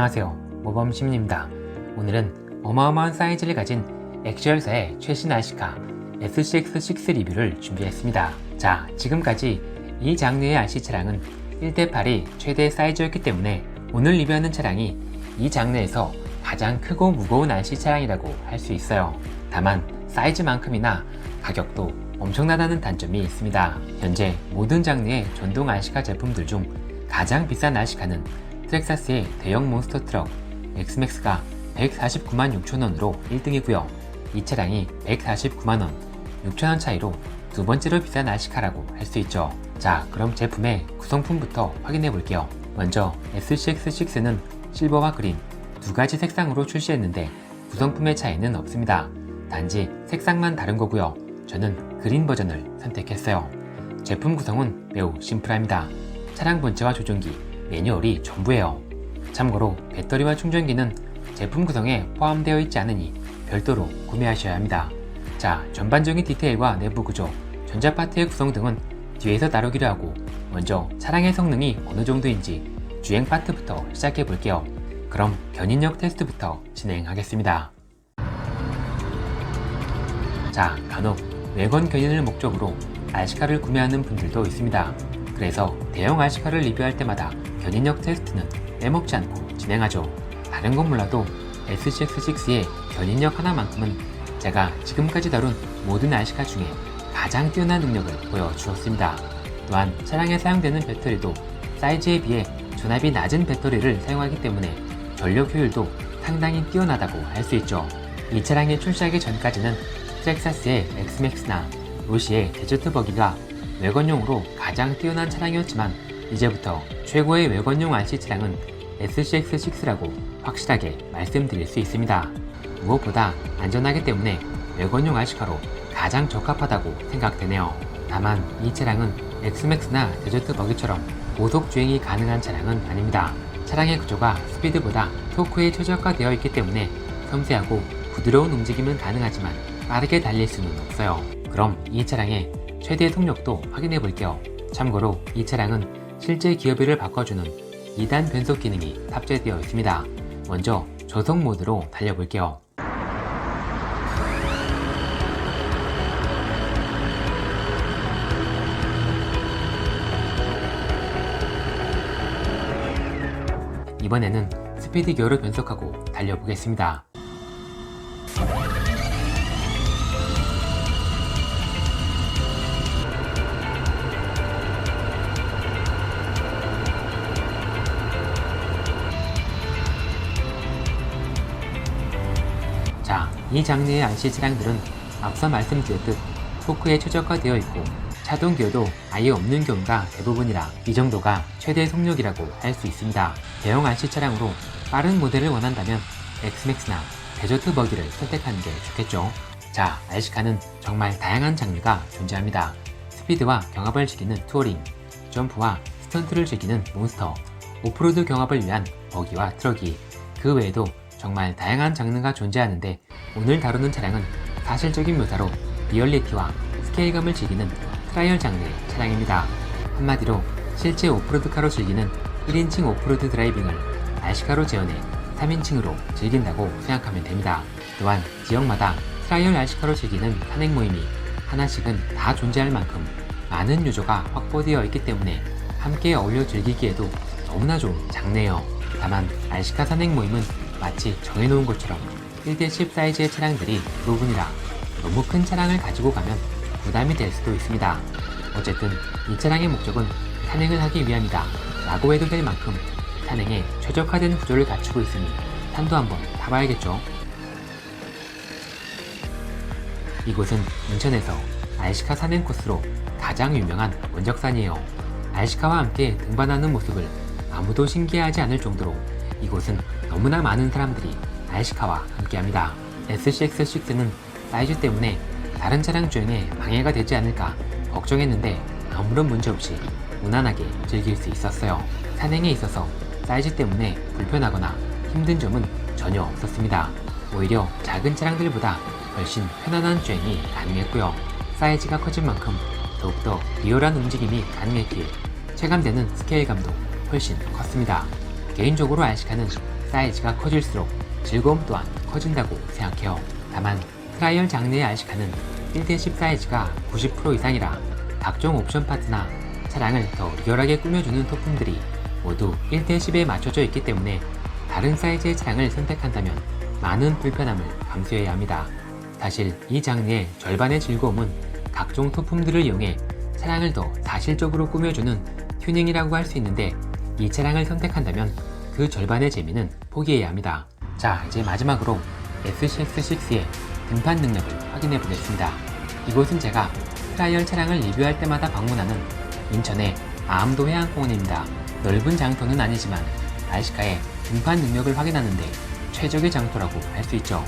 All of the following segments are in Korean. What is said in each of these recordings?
안녕하세요, 모범시민입니다. 오늘은 어마어마한 사이즈를 가진 엑시얼사의 최신 RC카 SCX6 리뷰를 준비했습니다. 자, 지금까지 이 장르의 RC 차량은 1대8이 최대 사이즈였기 때문에 오늘 리뷰하는 차량이 이 장르에서 가장 크고 무거운 RC 차량이라고 할 수 있어요. 다만 사이즈만큼이나 가격도 엄청나다는 단점이 있습니다. 현재 모든 장르의 전동 RC카 제품들 중 가장 비싼 RC카는 트랙사스의 대형 몬스터 트럭 엑스맥스가 149만 6천원으로 1등이고요. 이 차량이 149만원, 6천원 차이로 두 번째로 비싼 RC카라고 할 수 있죠. 자, 그럼 제품의 구성품부터 확인해 볼게요. 먼저 SCX6는 실버와 그린 두 가지 색상으로 출시했는데 구성품의 차이는 없습니다. 단지 색상만 다른 거고요. 저는 그린 버전을 선택했어요. 제품 구성은 매우 심플합니다. 차량 본체와 조종기, 매뉴얼이 전부예요. 참고로 배터리와 충전기는 제품 구성에 포함되어 있지 않으니 별도로 구매하셔야 합니다. 자, 전반적인 디테일과 내부 구조, 전자 파트의 구성 등은 뒤에서 다루기로 하고 먼저 차량의 성능이 어느 정도인지 주행 파트부터 시작해 볼게요. 그럼 견인력 테스트부터 진행하겠습니다. 자, 간혹 외관 견인을 목적으로 RC카를 구매하는 분들도 있습니다. 그래서 대형 RC카를 리뷰할 때마다 견인력 테스트는 빼먹지 않고 진행하죠. 다른 건 몰라도 SCX6의 견인력 하나만큼은 제가 지금까지 다룬 모든 RC카 중에 가장 뛰어난 능력을 보여주었습니다. 또한 차량에 사용되는 배터리도 사이즈에 비해 전압이 낮은 배터리를 사용하기 때문에 전력 효율도 상당히 뛰어나다고 할 수 있죠. 이 차량이 출시하기 전까지는 트랙사스의 엑스맥스나 로시의 데저트 버기가 외관용으로 가장 뛰어난 차량이었지만 이제부터 최고의 외관용 RC 차량은 SCX6라고 확실하게 말씀드릴 수 있습니다. 무엇보다 안전하기 때문에 외관용 RC카로 가장 적합하다고 생각되네요. 다만 이 차량은 엑스맥스나 데저트 버기처럼 고속 주행이 가능한 차량은 아닙니다. 차량의 구조가 스피드보다 토크에 최적화되어 있기 때문에 섬세하고 부드러운 움직임은 가능하지만 빠르게 달릴 수는 없어요. 그럼 이 차량의 최대 속력도 확인해 볼게요. 참고로 이 차량은 실제 기어비를 바꿔주는 2단 변속 기능이 탑재되어 있습니다. 먼저 저속 모드로 달려볼게요. 이번에는 스피드 기어로 변속하고 달려보겠습니다. 자, 이 장르의 RC 차량들은 앞서 말씀드렸듯 토크에 최적화되어 있고 차동 기어도 아예 없는 경우가 대부분이라 이 정도가 최대 속력이라고 할 수 있습니다. 대형 RC 차량으로 빠른 모델을 원한다면 엑스맥스나 데저트 버기를 선택하는 게 좋겠죠. 자, RC카는 정말 다양한 장르가 존재합니다. 스피드와 경합을 즐기는 투어링, 점프와 스턴트를 즐기는 몬스터, 오프로드 경합을 위한 버기와 트럭이, 그 외에도 정말 다양한 장르가 존재하는데 오늘 다루는 차량은 사실적인 묘사로 리얼리티와 스케일감을 즐기는 트라이얼 장르의 차량입니다. 한마디로 실제 오프로드카로 즐기는 1인칭 오프로드 드라이빙을 RC카로 재현해 3인칭으로 즐긴다고 생각하면 됩니다. 또한 지역마다 트라이얼 RC카로 즐기는 산행 모임이 하나씩은 다 존재할 만큼 많은 유저가 확보되어 있기 때문에 함께 어울려 즐기기에도 너무나 좋은 장르예요. 다만 RC카 산행 모임은 마치 정해놓은 것처럼 1대10 사이즈의 차량들이 대부분이라 너무 큰 차량을 가지고 가면 부담이 될 수도 있습니다. 어쨌든 이 차량의 목적은 산행을 하기 위함이다 라고 해도 될 만큼 산행에 최적화된 구조를 갖추고 있으니 산도 한번 타봐야겠죠. 이곳은 인천에서 RC카 산행 코스로 가장 유명한 원적산이에요. RC카와 함께 등반하는 모습을 아무도 신기해하지 않을 정도로 이곳은 너무나 많은 사람들이 RC카와 함께합니다. SCX6는 사이즈 때문에 다른 차량 주행에 방해가 되지 않을까 걱정했는데 아무런 문제 없이 무난하게 즐길 수 있었어요. 산행에 있어서 사이즈 때문에 불편하거나 힘든 점은 전혀 없었습니다. 오히려 작은 차량들보다 훨씬 편안한 주행이 가능했고요. 사이즈가 커진 만큼 더욱더 리얼한 움직임이 가능했기에 체감되는 스케일감도 훨씬 컸습니다. 개인적으로 RC카는 사이즈가 커질수록 즐거움 또한 커진다고 생각해요. 다만 트라이얼 장르의 RC카는 1대10 사이즈가 90% 이상이라 각종 옵션 파트나 차량을 더 리얼하게 꾸며주는 소품들이 모두 1대10에 맞춰져 있기 때문에 다른 사이즈의 차량을 선택한다면 많은 불편함을 감수해야 합니다. 사실 이 장르의 절반의 즐거움은 각종 소품들을 이용해 차량을 더 사실적으로 꾸며주는 튜닝이라고 할 수 있는데, 이 차량을 선택한다면 그 절반의 재미는 포기해야 합니다. 자, 이제 마지막으로 SCX6의 등판 능력을 확인해 보겠습니다. 이곳은 제가 트라이얼 차량을 리뷰할 때마다 방문하는 인천의 아암도 해안공원입니다. 넓은 장소는 아니지만 RC카의 등판 능력을 확인하는데 최적의 장소라고 할 수 있죠.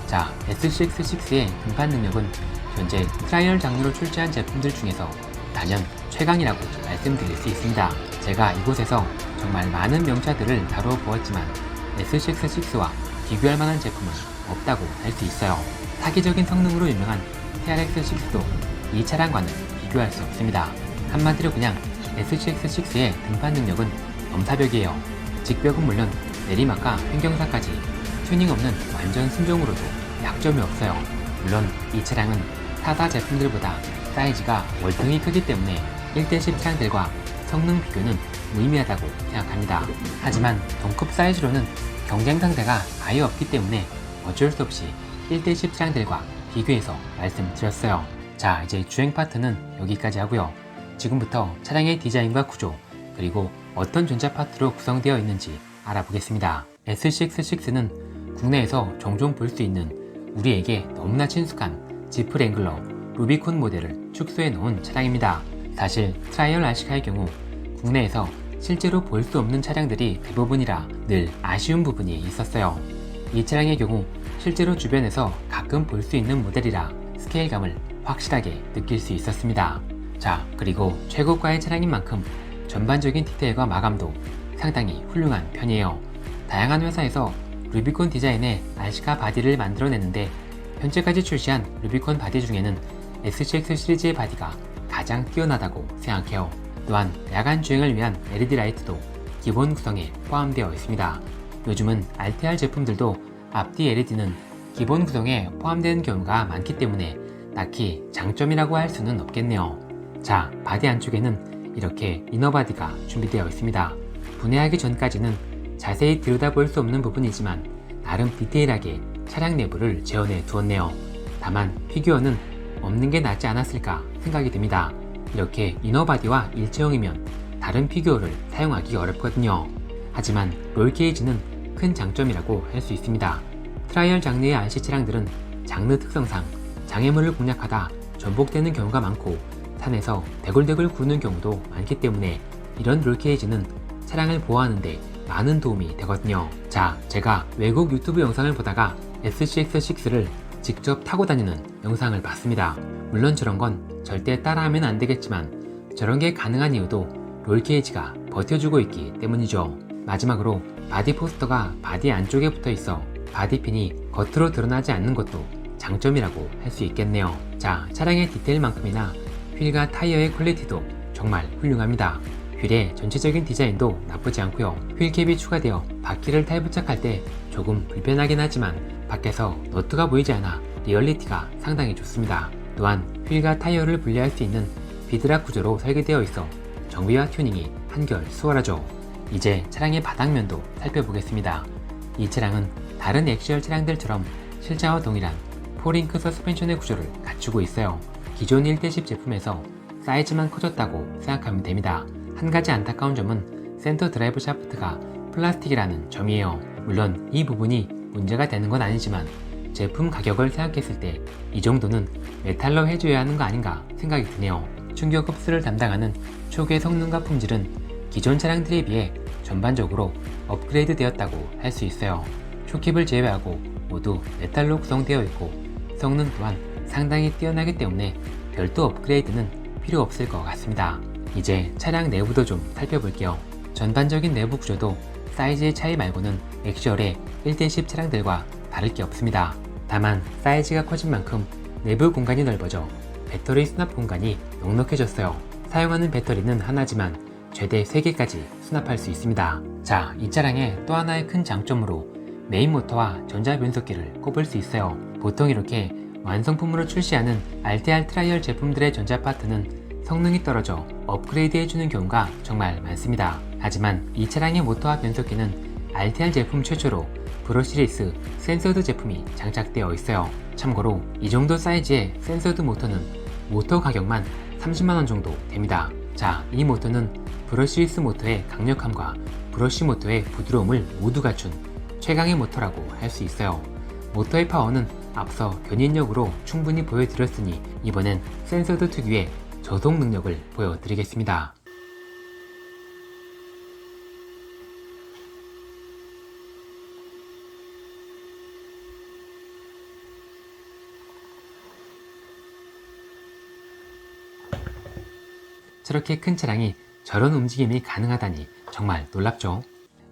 자, SCX6의 등판 능력은 현재 트라이얼 장르로 출시한 제품들 중에서 단연 최강이라고 말씀드릴 수 있습니다. 제가 이곳에서 정말 많은 명차들을 다루어 보았지만 SCX6와 비교할 만한 제품은 없다고 할 수 있어요. 사기적인 성능으로 유명한 TRX6도 이 차량과는 비교할 수 없습니다. 한마디로 그냥 SCX6의 등판 능력은 넘사벽이에요. 직벽은 물론 내리막과 횡경사까지 튜닝 없는 완전 순정으로도 약점이 없어요. 물론 이 차량은 타사 제품들보다 사이즈가 월등히 크기 때문에 1대10 차량들과 성능 비교는 무의미하다고 생각합니다. 하지만 동급 사이즈로는 경쟁 상대가 아예 없기 때문에 어쩔 수 없이 1대10 차량들과 비교해서 말씀드렸어요. 자, 이제 주행 파트는 여기까지 하고요. 지금부터 차량의 디자인과 구조, 그리고 어떤 전자 파트로 구성되어 있는지 알아보겠습니다. SCX6는 국내에서 종종 볼 수 있는 우리에게 너무나 친숙한 지프 랭글러 루비콘 모델을 축소해 놓은 차량입니다. 사실 트라이얼 RC카의 경우 국내에서 실제로 볼 수 없는 차량들이 대부분이라 늘 아쉬운 부분이 있었어요. 이 차량의 경우 실제로 주변에서 가끔 볼 수 있는 모델이라 스케일감을 확실하게 느낄 수 있었습니다. 자, 그리고 최고가의 차량인 만큼 전반적인 디테일과 마감도 상당히 훌륭한 편이에요. 다양한 회사에서 루비콘 디자인의 RC카 바디를 만들어내는데 현재까지 출시한 루비콘 바디 중에는 SCX 시리즈의 바디가 가장 뛰어나다고 생각해요. 또한 야간 주행을 위한 LED 라이트도 기본 구성에 포함되어 있습니다. 요즘은 RTR 제품들도 앞뒤 LED는 기본 구성에 포함되는 경우가 많기 때문에 딱히 장점이라고 할 수는 없겠네요. 자, 바디 안쪽에는 이렇게 이너바디가 준비되어 있습니다. 분해하기 전까지는 자세히 들여다볼 수 없는 부분이지만 나름 디테일하게 차량 내부를 재현해 두었네요. 다만 피규어는 없는 게 낫지 않았을까 생각이 듭니다. 이렇게 이너바디와 일체형이면 다른 피규어를 사용하기 어렵거든요. 하지만 롤케이지는 큰 장점이라고 할 수 있습니다. 트라이얼 장르의 RC 차량들은 장르 특성상 장애물을 공략하다 전복되는 경우가 많고 산에서 대굴대굴 구는 경우도 많기 때문에 이런 롤케이지는 차량을 보호하는 데 많은 도움이 되거든요. 자, 제가 외국 유튜브 영상을 보다가 SCX6를 직접 타고 다니는 영상을 봤습니다. 물론 저런 건 절대 따라하면 안 되겠지만 저런 게 가능한 이유도 롤케이지가 버텨주고 있기 때문이죠. 마지막으로 바디 포스터가 바디 안쪽에 붙어 있어 바디핀이 겉으로 드러나지 않는 것도 장점이라고 할 수 있겠네요. 자, 차량의 디테일만큼이나 휠과 타이어의 퀄리티도 정말 훌륭합니다. 휠의 전체적인 디자인도 나쁘지 않고요. 휠캡이 추가되어 바퀴를 탈부착할 때 조금 불편하긴 하지만 밖에서 너트가 보이지 않아 리얼리티가 상당히 좋습니다. 또한 휠과 타이어를 분리할 수 있는 비드락 구조로 설계되어 있어 정비와 튜닝이 한결 수월하죠. 이제 차량의 바닥면도 살펴보겠습니다. 이 차량은 다른 엑시얼 차량들처럼 실차와 동일한 4링크 서스펜션의 구조를 갖추고 있어요. 기존 1대10 제품에서 사이즈만 커졌다고 생각하면 됩니다. 한 가지 안타까운 점은 센터 드라이브 샤프트가 플라스틱이라는 점이에요. 물론 이 부분이 문제가 되는 건 아니지만 제품 가격을 생각했을 때 이 정도는 메탈로 해줘야 하는 거 아닌가 생각이 드네요. 충격 흡수를 담당하는 초기의 성능과 품질은 기존 차량들에 비해 전반적으로 업그레이드 되었다고 할 수 있어요. 쇼캡을 제외하고 모두 메탈로 구성되어 있고 성능 또한 상당히 뛰어나기 때문에 별도 업그레이드는 필요 없을 것 같습니다. 이제 차량 내부도 좀 살펴볼게요. 전반적인 내부 구조도 사이즈의 차이 말고는 엑시얼의 1대10 차량들과 다를 게 없습니다. 다만 사이즈가 커진 만큼 내부 공간이 넓어져 배터리 수납 공간이 넉넉해졌어요. 사용하는 배터리는 하나지만 최대 3개까지 수납할 수 있습니다. 자, 이 차량의 또 하나의 큰 장점으로 메인 모터와 전자 변속기를 꼽을 수 있어요. 보통 이렇게 완성품으로 출시하는 RTR 트라이얼 제품들의 전자 파트는 성능이 떨어져 업그레이드 해주는 경우가 정말 많습니다. 하지만 이 차량의 모터와 변속기는 RTR 제품 최초로 브러시리스 센서드 제품이 장착되어 있어요. 참고로 이 정도 사이즈의 센서드 모터는 모터 가격만 30만원 정도 됩니다. 자, 이 모터는 브러시리스 모터의 강력함과 브러쉬 모터의 부드러움을 모두 갖춘 최강의 모터라고 할 수 있어요. 모터의 파워는 앞서 견인력으로 충분히 보여드렸으니 이번엔 센서드 특유의 저속 능력을 보여드리겠습니다. 저렇게 큰 차량이 저런 움직임이 가능하다니 정말 놀랍죠.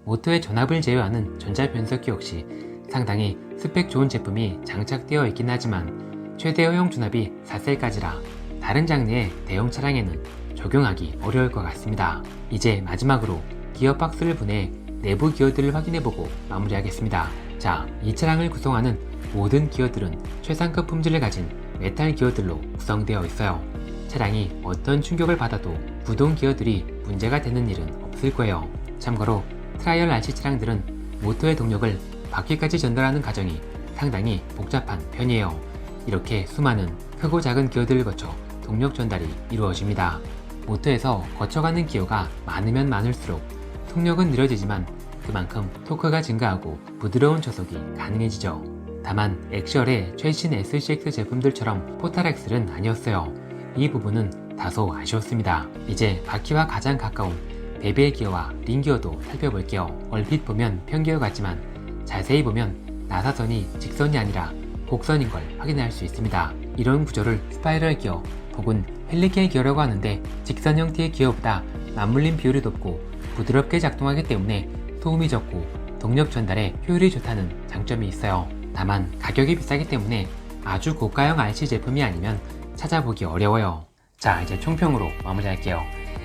모터의 전압을 제어하는 전자 변속기 역시 상당히 스펙 좋은 제품이 장착되어 있긴 하지만 최대 허용 준압이 4셀까지라 다른 장르의 대형 차량에는 적용하기 어려울 것 같습니다. 이제 마지막으로 기어 박스를 분해 내부 기어들을 확인해보고 마무리하겠습니다. 자, 이 차량을 구성하는 모든 기어들은 최상급 품질을 가진 메탈 기어들로 구성되어 있어요. 차량이 어떤 충격을 받아도 구동 기어들이 문제가 되는 일은 없을 거예요. 참고로 트라이얼 RC 차량들은 모터의 동력을 바퀴까지 전달하는 과정이 상당히 복잡한 편이에요. 이렇게 수많은 크고 작은 기어들을 거쳐 동력 전달이 이루어집니다. 모터에서 거쳐가는 기어가 많으면 많을수록 속력은 느려지지만 그만큼 토크가 증가하고 부드러운 저속이 가능해지죠. 다만 엑시얼의 최신 SCX 제품들처럼 포탈엑셀은 아니었어요. 이 부분은 다소 아쉬웠습니다. 이제 바퀴와 가장 가까운 베벨 기어와 링 기어도 살펴볼게요. 얼핏 보면 편기어 같지만 자세히 보면 나사선이 직선이 아니라 곡선인 걸 확인할 수 있습니다. 이런 구조를 스파이럴 기어 혹은 헬리케이 기어라고 하는데 직선 형태의 기어보다 맞물림 비율이 높고 부드럽게 작동하기 때문에 소음이 적고 동력 전달에 효율이 좋다는 장점이 있어요. 다만 가격이 비싸기 때문에 아주 고가형 RC 제품이 아니면 찾아보기 어려워요. 자, 이제 총평으로 마무리할게요.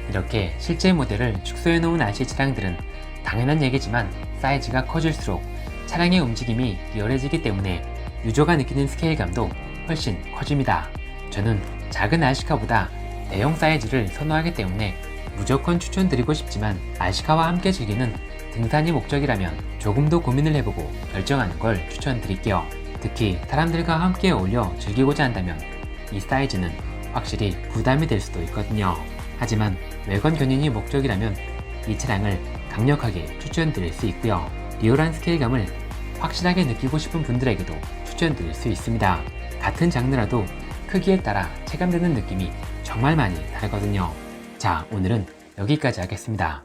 이렇게 실제 모델을 축소해 놓은 RC 차량들은 당연한 얘기지만 사이즈가 커질수록 차량의 움직임이 리얼해지기 때문에 유저가 느끼는 스케일감도 훨씬 커집니다. 저는 작은 RC카보다 대형 사이즈를 선호하기 때문에 무조건 추천드리고 싶지만 RC카와 함께 즐기는 등산이 목적이라면 조금 더 고민을 해보고 결정하는 걸 추천드릴게요. 특히 사람들과 함께 어울려 즐기고자 한다면 이 사이즈는 확실히 부담이 될 수도 있거든요. 하지만 외관 견인이 목적이라면 이 차량을 강력하게 추천드릴 수 있고요. 리얼한 스케일감을 확실하게 느끼고 싶은 분들에게도 추천드릴 수 있습니다. 같은 장르라도 크기에 따라 체감되는 느낌이 정말 많이 다르거든요. 자, 오늘은 여기까지 하겠습니다.